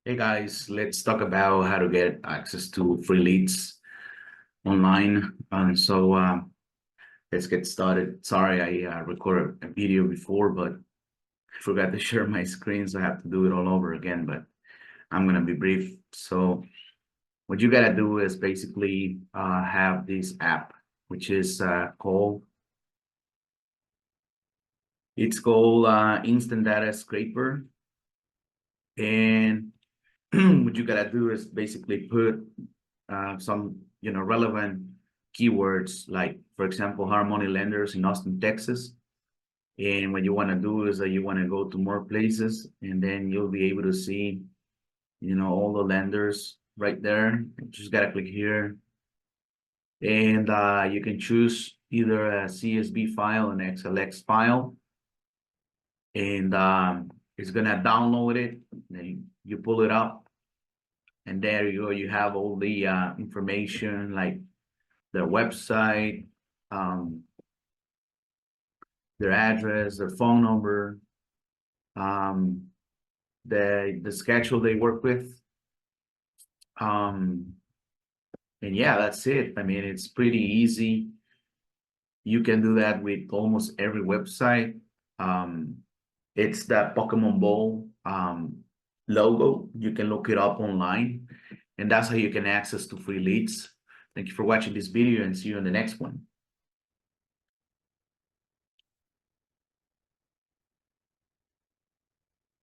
Hey guys, let's talk about how to get access to free leads online. Let's get started. Sorry, I recorded a video before, but I forgot to share my screen, so I have to do it all over again. But I'm gonna be brief. So what you gotta do is basically have this app, which is called Instant Data Scraper, and what you gotta do is basically put some relevant keywords, like for example hard money lenders in Austin, Texas. And what you want to do is that you want to go to more places, and then you'll be able to see all the lenders right there. You just gotta click here, and you can choose either a CSV file, an XLX file, and it's gonna download it. Then you pull it up, and there you go. You have all the information, like their website, um, their address, their phone number, um, the schedule they work with. And yeah, that's it. I mean, it's pretty easy. You can do that with almost every website. It's that Pokemon Ball logo. You can look it up online, and that's how you can access to free leads. Thank you for watching this video, and see you in the next one.